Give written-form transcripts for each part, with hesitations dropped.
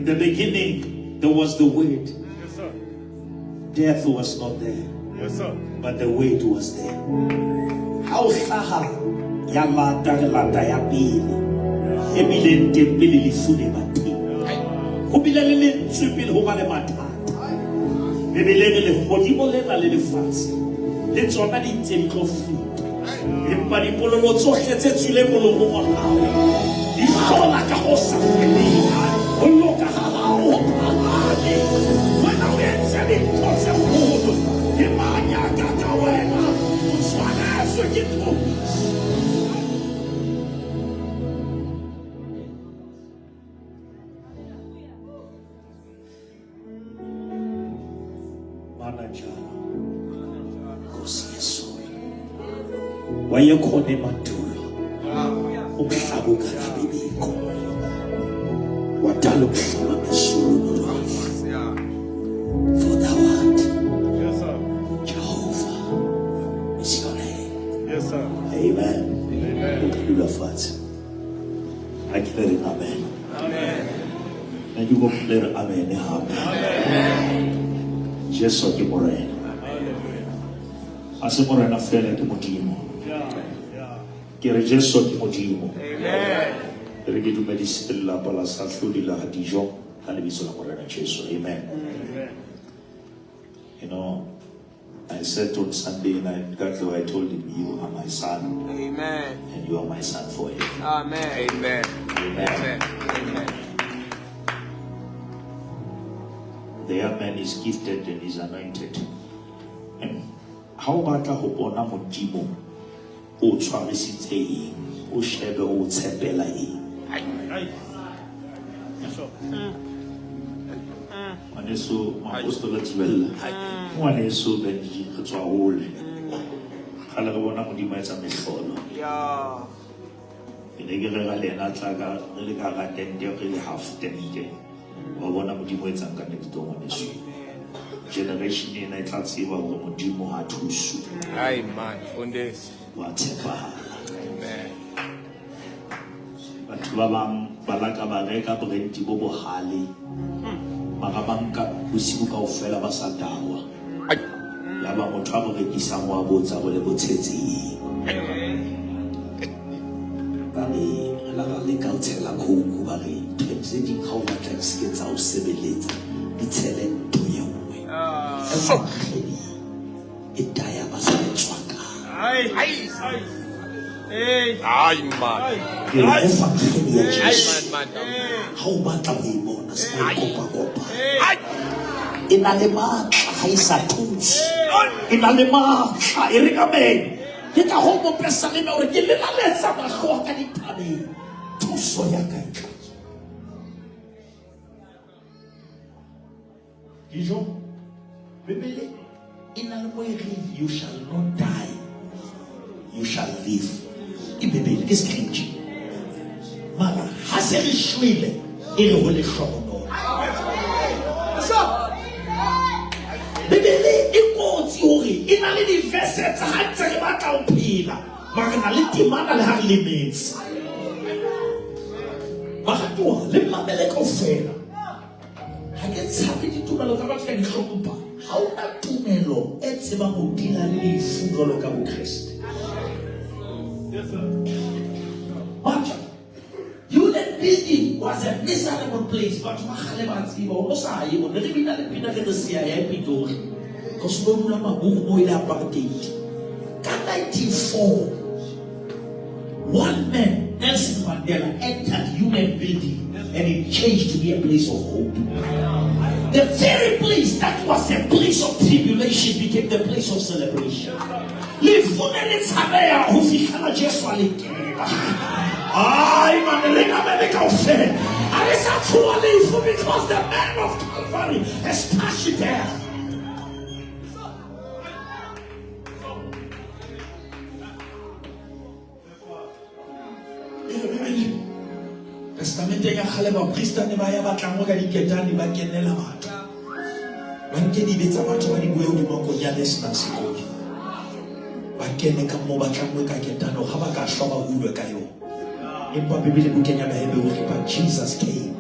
In the beginning, there was the Word. Yes, sir. Death was not there. Yes, sir. But the Word was there. How saha yamata lata ya pili. Ebile tempili lifune mati. Kubile lele tsupile hobale matata. Ebile le hodimo le na le lefatsi. Le tsona di ntse di tlo feta. Empa di pololo tsohle tse tswile molomong wa hao. Di hlola ka ho sa feleng. O loka ha hao phahame. Wena o entse dintho tse kgolo. Ke manyaka ka wena. O tshwanetswe ke tlhokomelo. Wayekhona emandulo umhlabuka libiko wadala umhlaba phezulu nolwandle for thou art Jehovah is your name. Yes, sir. Amen. Amen. I declare amen. Amen. And you go declare amen. Amen. Jesus ke morena. Ase morena fela ke modimo. Kere Jesu ke modimo. Amen. Re ke dumedise lelapa la Sahlodi la Dijon ka lebitso la morena Jesu. Amen. You know, I said on Sunday night, God, I told him, you are my son. Amen. And you are my son forever. Amen. Amen. Amen. Amen. The young man is gifted and is anointed. And how about a hobona modimo? O tshwarisitse eng? O shebe o tshepela eng? Ngwaneso maapostolo tswella. Ngwaneso Benji re tswa hole. Kgale re bona modimo a etsa mehlolo. Yeah. Ke ne ke rera le ena tla ka re le ka ga tente re le half tente. Wa bona modimo a etsang ka next door ngwaneso. Generation ena e tla tseba hore modimo ha thuso. Aye man, fondesi. Wa tshepahala. Amen. Batho ba bang ba laka ba reka brenti bo bohale. Mara banka bosibu kaofela ba sa tawa. Ya ba motho a bo rekisang wa botsa bo le botshetseng. Ba re la le ka tsela khouku ba re tse di ga o batla se ke tsa o sebeletsa di tshele ntho ye nngwe. E daya ba sa tswaka. Aye. Hey. Aye, man. Ke re fa khedi ya Aye Jesu. man. Ha o batla go ibona se ka kopa. Hey. Ina le matla ha isa thusi. Ina le matla e re ka beng. Ke tla go mo pesa le hore ke le la letsa mago ka dithabeng. Thuso ya ka e tla. Dijo Bibele ina le mo e re you shall not die. You shall live. Ibibele ke scripture. Mara ha se re shwele e re ho le hlono. Bibele e kotsi hore e na le di-verse tsa ha ntse re batla ho phela mara na le temana le ha re lemetse. baratuwa le mamele kaofela ha ke tshabe ditumelo tsa batho ka di hlompha ha ona tumelo e tsebang ho dila le lefu jwalo ka boKreste. Human building was a miserable place, but Mahalebatsi was a you never been at the pinnacle of the CIA people. Because no one moved apartheid. 1994, one man, Nelson Mandela, entered human building and it changed to be a place of hope. The very place that was a place of tribulation became the place of celebration. I is actually because the man of Calvary has touched it there. Testamente ya khale ba priester ne ba ya batla mo ka diketane ba kenela batho. Ba nke di betsa batho ba di bue di mo ya lesna sekolo. Ba kene ka mo batla mo ka ketano ga ba ka hloba ulwe ka yo. But Jesus came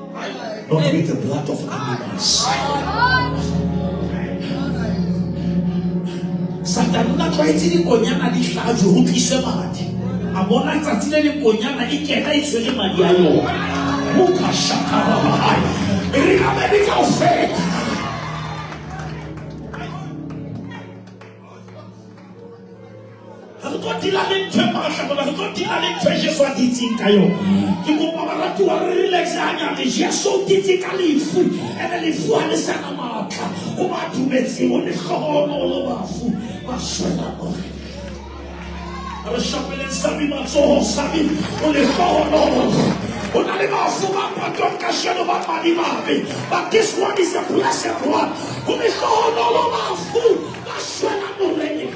not with the blood of animals. Satan not writing in Konyana di Shaju who is a man. A monarch that's in the Konyana, he can't say Mariano. Muka Shaka, in a medical faith. Continua a continua a sua ditinha eu. Que como para tua relaxar a Jesus ditinha ali fui. Ele foi nessa marca. O mato mesmo ele correu no bafu. Mas na morre. A chapela sabe mas só sabe. Ele correu no. O nalima fuma para tua caixa no bapanimabe. But this one is a blessed one. Ele correu no bafu. Mas na morre.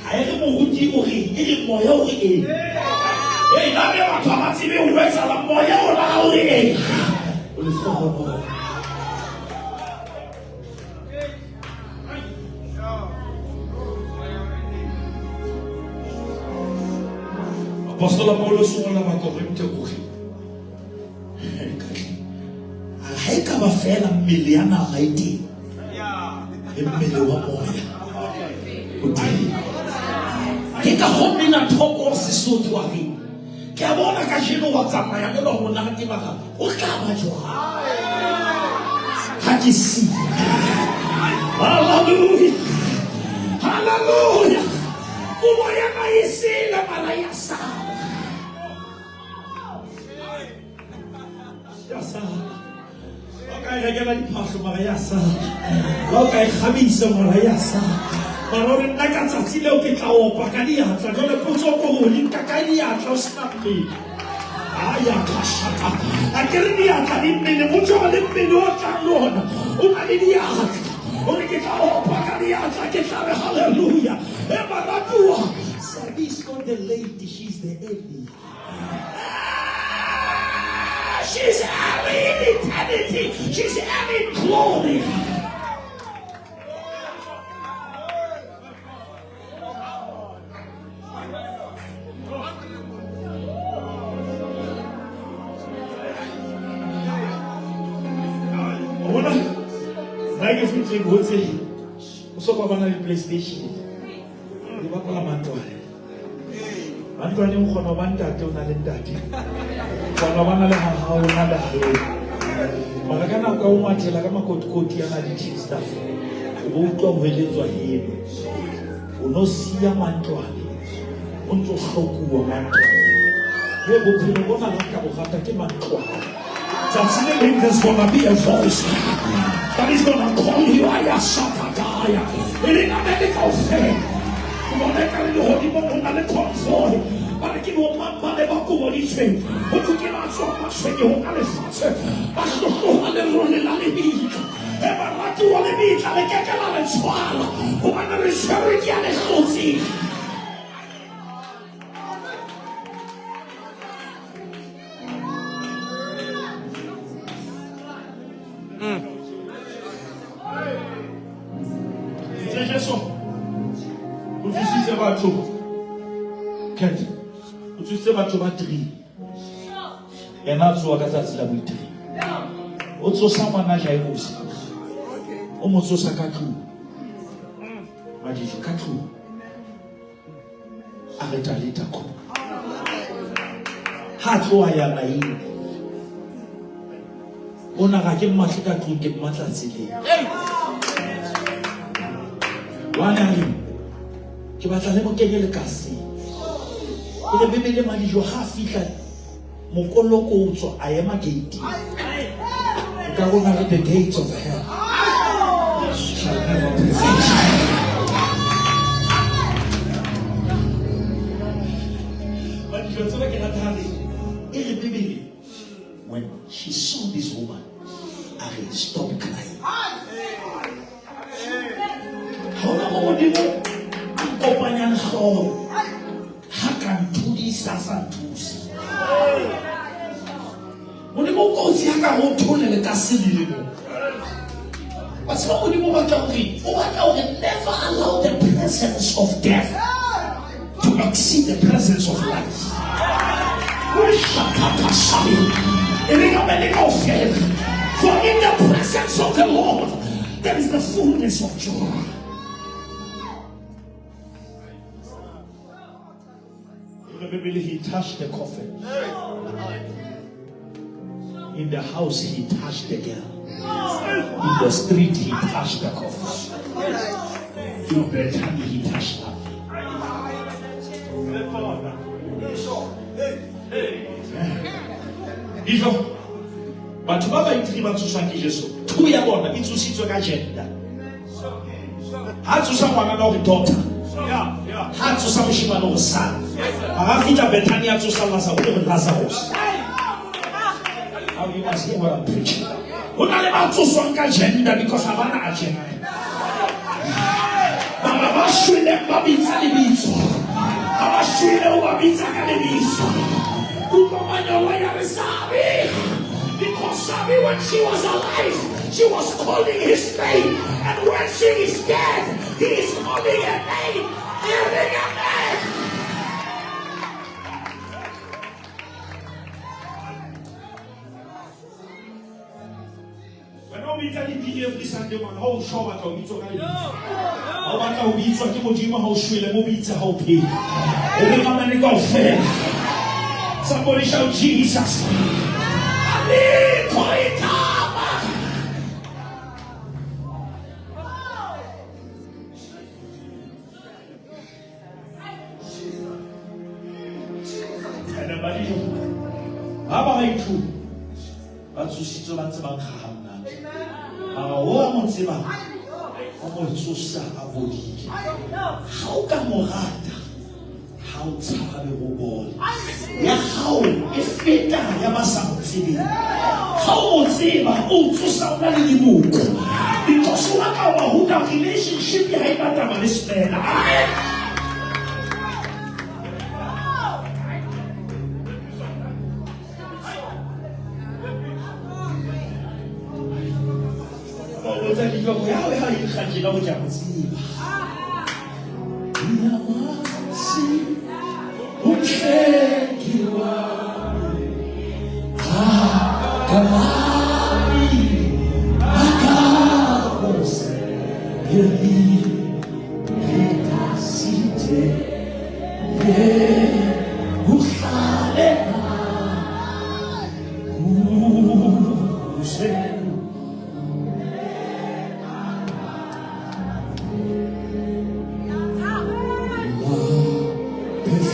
I don't know who you is Moyo. Hey, now you are talking to me. Where's the Moyo? Apostle Apollos wala makorinte kuhi. Haika bafela miliana maiti. Emele wa moya. Kika homi na toko sisutu waki. Kia bona kashino wakama ya nilo hona hati maka. Ukama jwa. Hakisi. Hallelujah. Hallelujah. Umoya na isi na malaya sana. Yasa. Okay, nagana di paso malaya sana. Okay, khamisa malaya sana. Malore na ka tsatsi le o ke tla o pakadia tla jole potso go ho linka ka dia tla snap me aya khashaka akere dia tla di mmele motho le mmele o tla lona o na le dia o le ke tla o pakadia tla ke tla hallelujah e maratua service not the lady she's the early she's early in eternity she's early in glory. I guess we take good say. So kwa bana PlayStation. Di ba kwa mantwane. Mantwane mo khona ba ntate o na le ntate. Bona bana le ha o na le ha. Mara kana ka o mathela ka makotikoti yana di team staff. O bo utlwa ho heletswa hebe. O no siya mantwane. O ntso hlokuwa mantwane. He bo phelo bona la ka bo gata ke mantwane. There's gonna be a voice that is gonna call you Ayasakataya. It is not medical faith. You want to carry the Holy Bible and the convoy. But I give you one man about what he's saying. But you cannot so much when you want to fast. But you want to run in the beach. Ever not to want to be like a canal and swallow. Who want to restore it and exclusive. Jesu. Utswisitse batho. Khetha. Utswisitse batho ba 3. Yena tsoa ka tsatsi la bo 3. O tsosa ngwana ja ebosi. O mo tsosa ka tlung. Madijo ka tlung. A re talita ko. Ha tloa ya maina. Ona ga ke mmatla ka tlung ke mmatla tseleng. Wana le ke batla le mo kenye le kasi. Ile bebele Madijo ha fihla mokoloko o tswa a ema gate. Ka bona the gates of hell shall never prevail. Madijo tsela ke ratale. Ile bebele when she saw this woman, I stopped crying. How long did you accompany her? How can do this as a tools? When you go to the hotel and the casino, but somebody will never allow the presence of death to exceed the presence of life. For in the presence of the Lord, there is the fullness of joy. He touched the coffin. In the house, he touched the girl. In the street, he touched the coffin. In Bethany, he touched her. But Baba itriba tsuswa ke Jesu. Thu ya bona e tsusitswe ka agenda. Ha tsusa ngwana no daughter. Ha tsusa moshimane no son. Ha fita Bethany ya tsusa Lazarus. How you must hear what I'm preaching. Una le ba tsuswa ka agenda because abana agenda. Baba ba shwile ba bitsa le bitso. Ba shwile ba bitsa ka le bitso. Ukomanya wa ya resabi. Because Sabi, when she was alive, she was calling his name. And when she is dead, he is calling her name. Giving her name. When I meet any every Sunday, how show what I'll be talking about. How about I'll be talking about you, how sweet, how be to how pay. Every man in God fair. Somebody shout Jesus. How come Morata? How tsabe go bona ya hao e feta ya masamtsebe how tseba o tsosa una le dibuko because wa ka wa huta relationship ya ipata ba lesela o tsa dijo ya ha e khatjela go ja motsiba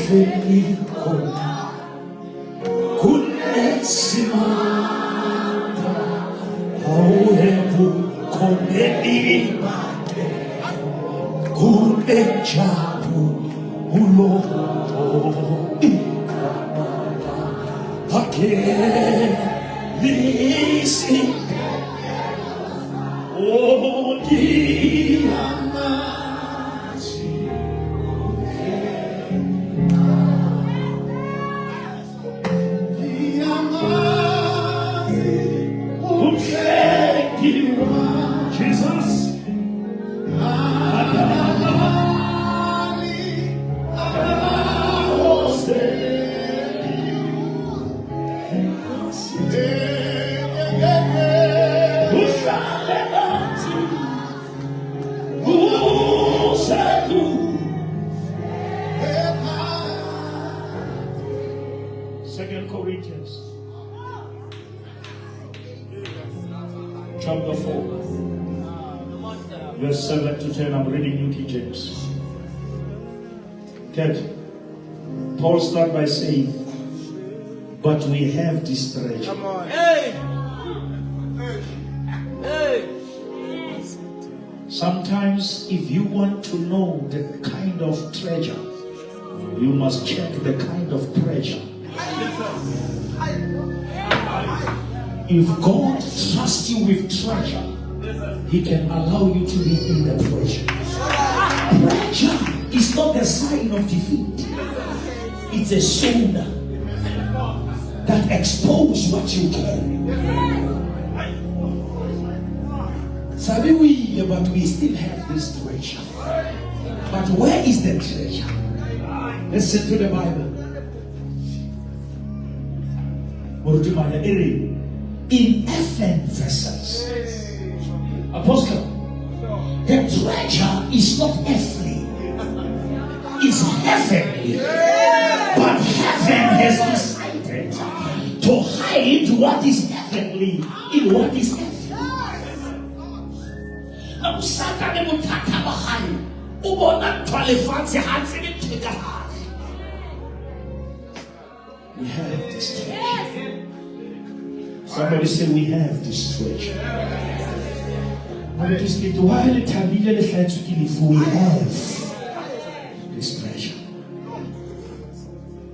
thank you Jesus. Second Corinthians chapter 4 verse 7 to 10. I'm reading New King James. Okay. Paul starts by saying, but we have this treasure. Come on. Hey. Hey. Sometimes if you want to know the kind of treasure, you must check the kind of treasure. If God trusts you with treasure, He can allow you to be in the treasure. Treasure is not a sign of defeat. It's a shoulder that exposes what you carry. Sabi we, but we still have this treasure. But where is the treasure? Listen to the Bible. In earthen vessels. Apostle, the treasure is not earthly, it's heavenly. But heaven has decided to hide what is heavenly in what is earthly. Now, Satan will take behind. We have this treasure. Somebody say we have this treasure. We have this treasure.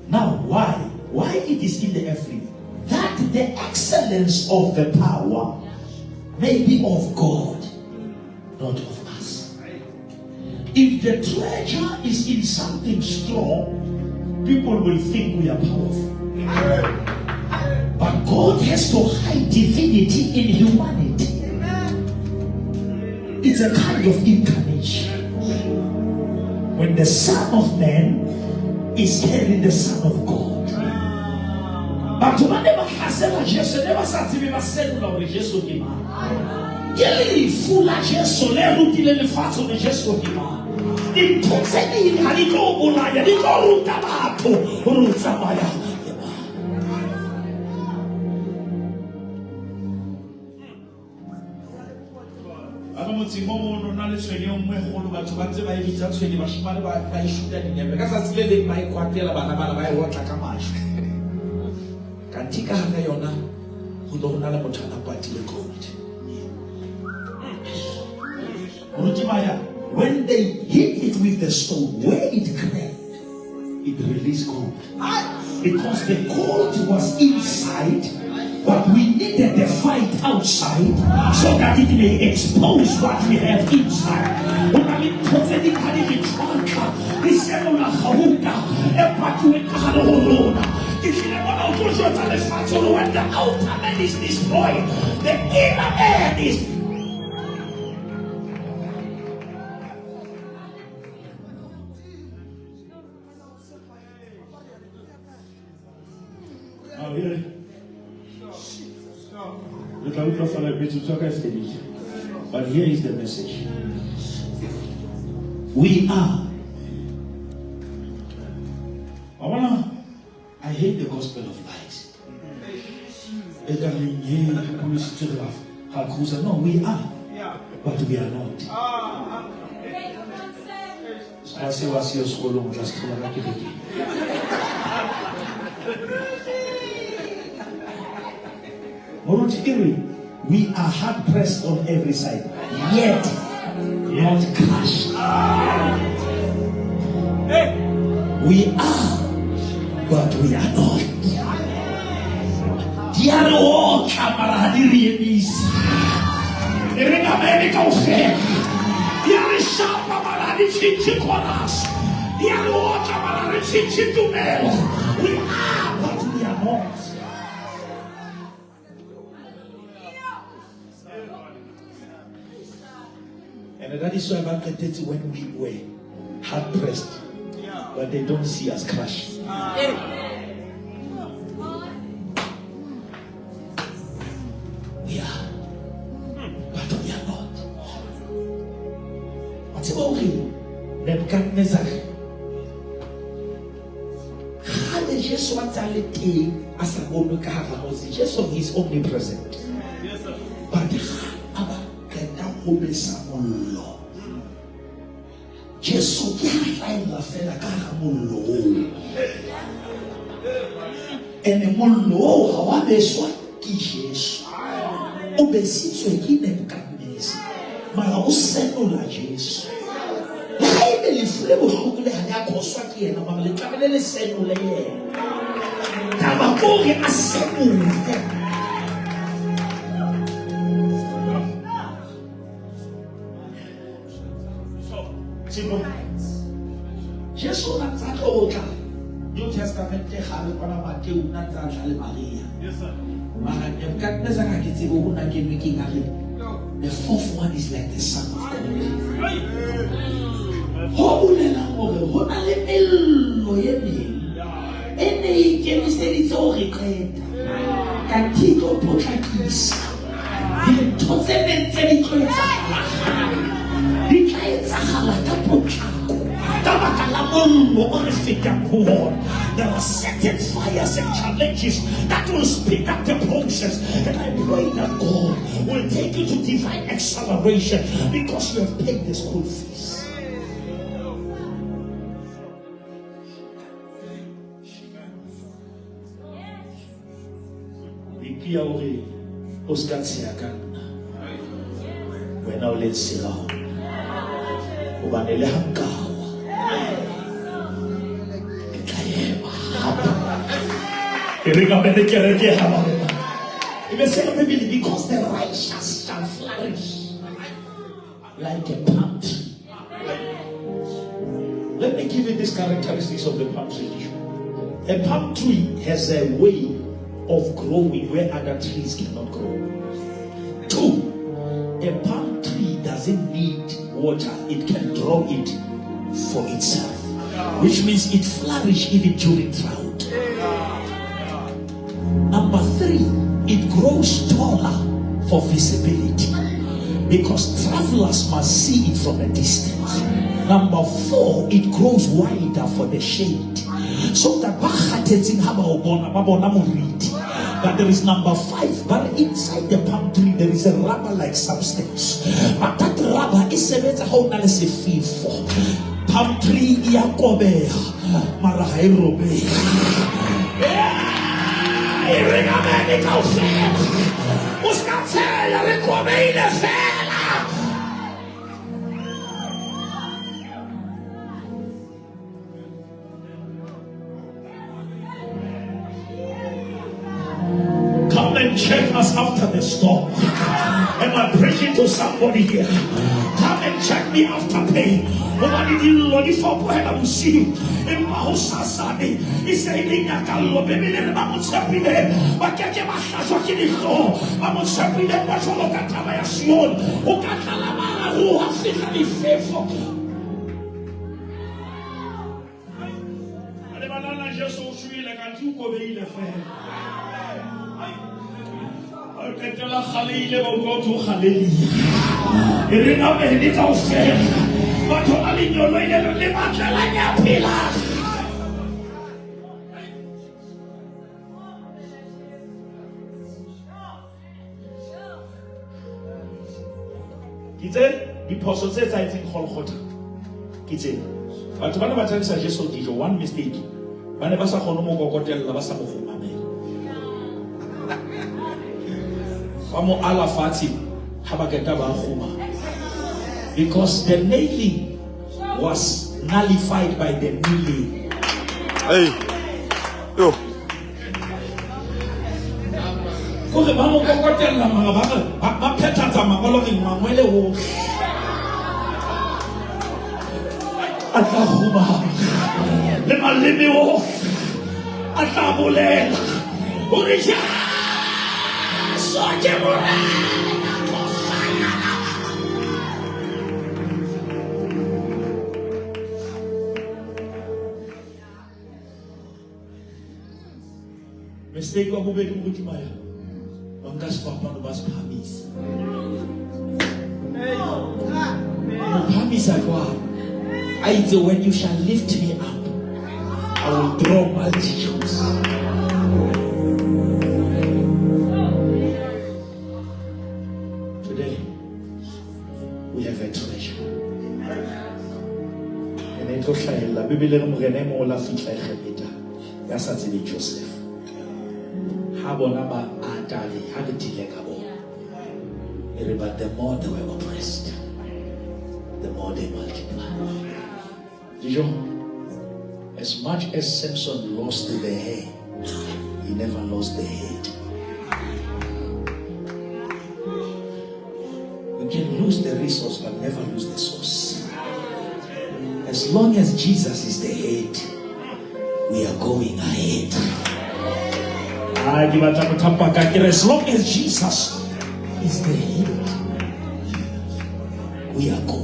Now, why? Why it is in the earthly? That the excellence of the power may be of God, not of us. If the treasure is in something strong, people will think we are powerful. But God has to hide divinity in humanity. It's a kind of incarnation. When the Son of Man is carrying the Son of God. But to never has never sat to be a cellular with Jesus. Geli fula Jesu le rutile le fatso de Jesu kima. Di toseni hali no bulaya di no ruta bato ruta maya. Aga motsingo no na le tshwele o mwe go lo batho ba ntse ba ibitsa tshwele ba shimane ba ishuta dinyebe ka sa tsile le ba ikwatela bana ba e wotla ka masho. Kantika hana yona go lo na le motho ana kwatile gold. When they hit it with the stone, where it cracked, it released gold. Because the gold was inside, but we needed the fight outside so that it may expose what we have inside. When I mean prophetically, when the outer man is destroyed, the inner man is. But here is the message. We are. I hate the gospel of lies. No, we are. But we are not. We are hard pressed on every side, yet not crushed. We are, but we are not. We are, but we are not. And that is why back at 30 when we were hard pressed, but they don't see us crash. We are. Sorry, Nebuchadnezzar. How did Jesus want to let as a woman Jesus is omnipresent. Yes, sir. But our kenda hobe samolo. Jesus can't la fela karamolo. And molo hawa beswa ki Jesus. Obesitwe ki Nebuchadnezzar. Mara usenula Jesus. Laime lifule bohlokole hanya koswa ki yena mara le tlamele senule yena. Tabakore asenule. Jesus na tla New Testament te gale kwa Matthew na tla le Maria. Yes, sir. Mara Nebuchadnezzar ga ke tsebo go na ke me king are. The fourth one is like the son of God. Ho bolela gore ho na le mello ye meng. Ene ikemiseditse ho re qeta. Ka tito potlakisa. Dintho tse neng tse di tlo etsagala. Di tla etsagala ka potlako. There are certain fires and challenges that will speed up the process, and I pray that God will take you to divine acceleration because you have paid the school fees. Oscar Siakana, when I let Sila, Ubanele Hankawa. Because the righteous shall flourish like a palm tree. Let me give you these characteristics of the palm tree. A palm tree has a way of growing where other trees cannot grow. 2, a palm tree doesn't need water, it can draw it for itself, which means it flourishes even during drought. Number 3, it grows taller for visibility because travelers must see it from a distance. Number 4, it grows wider for the shade. So that but there is number 5, but inside the palm tree there is a rubber-like substance. But that rubber is a whole analysis feel for. Palm tree Yakobe Marahairobe. Come and check us after the storm. And I'm preaching to somebody here. Come and check me after pain. Nobody did Lord for where I will see you. In Mahosasani, he said, Ninakalo, baby, and I'm on Sapi there. But get your master in his door. I'm on Sapi there, but you look at Tamayasion, who got Kalamara, who has physically faithful. Just so sweet, like a two of the Khalil will go to Khalil. It is not a little fair, but only your lady will live at the pillar. He said, the apostle says, I think Holchota. He said, but one of the times I just saw one mistake. Whenever I saw Honomo Gotel, Lavasa of Amen. Because the nailing was nullified by the kneeling. Hey, yo. Mistake of Ubed Mutimaya. One gas for one of us, Pamis. When you shall lift me up, I will draw multitudes. Today, we have a treasure. And it was la Bible mo la fitla khebeta ya sa tsebe Joseph. Ha bona ba atale ha ditile ka bona. But the more they were oppressed, the more they multiplied. As much as Samson lost the hair, he never lost the head. You can lose the resource but never lose the source. As long as Jesus is the head, we are going ahead. As long as Jesus is the head, we are going.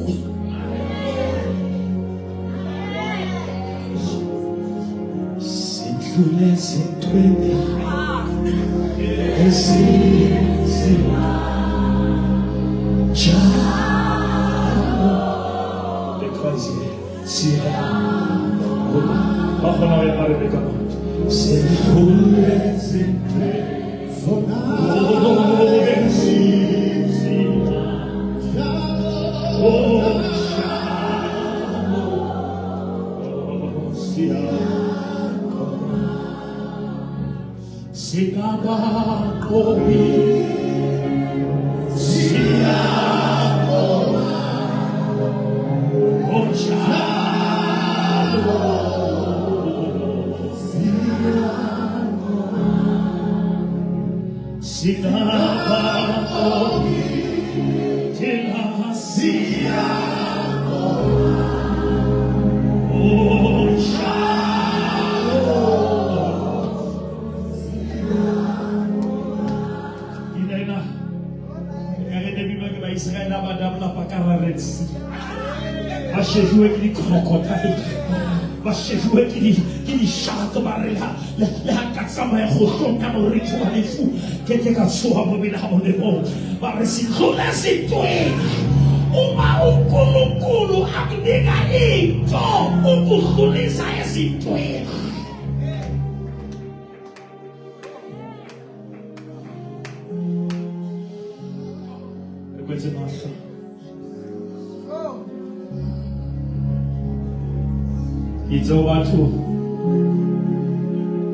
It's over to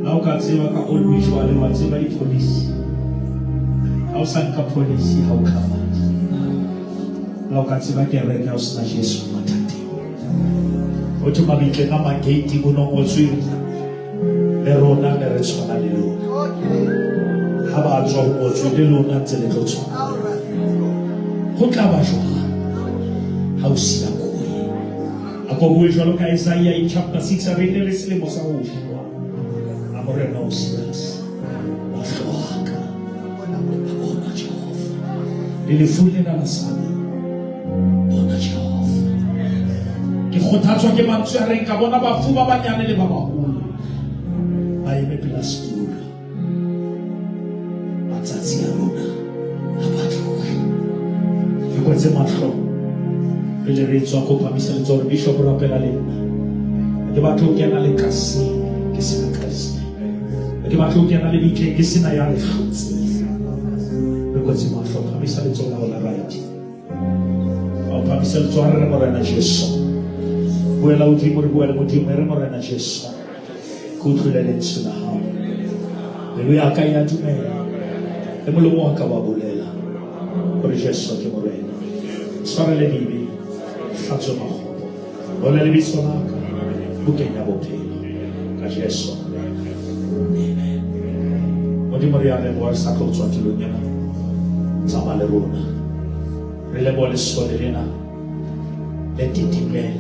now can say what all visual whatever it police. How sanka police how come? Now can say what can read house na Jesus matati. Oto mabike na mageti kuno ozwi. Lero na mereso na lelo. Haba ajo ozwi lelo na tele totso. Hokaba joa. House ya Ako jalo ka Isaiah in chapter 6 avete le slemo sa uji. Amore no silas. Washaka. Bona Jehova. Nilifulle na nasami. Bona Jehova. Ke khothatswa ke mantswere ka bona bafu ba banyane le ba baholo. Ba eme pela sekula. Matsatsi a rona a batloge. Ke kwetse mahlo. Le retso go pamisa le tsore bishop rapela le ke batho ke na le kasi ke sina kasi ke batho ke na le bike ke sina ya le khutsi le go tsima tlo pamisa le tsona go la right o pamisa le tsore re mo rena Jesu buela o dimo re buela mo dimo re mo rena Jesu go tlhola le tsena ha le ya ka ya dumela le mo lo mo ka ba bolela gore Jesu ke mo rena tsara le dibe Faccio mahopo. Volle le bisonaka. Bukenya bophelo. Ka Jesu. Amen. Modimo re a leboha sa tlo tswa tilong yana. Tsama le rona. Re leboha le sole lena. Le titimel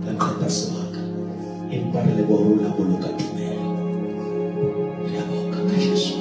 la qeta sebaka. Empa re leboha la boloka tumelo. Re a boka ka Jesu.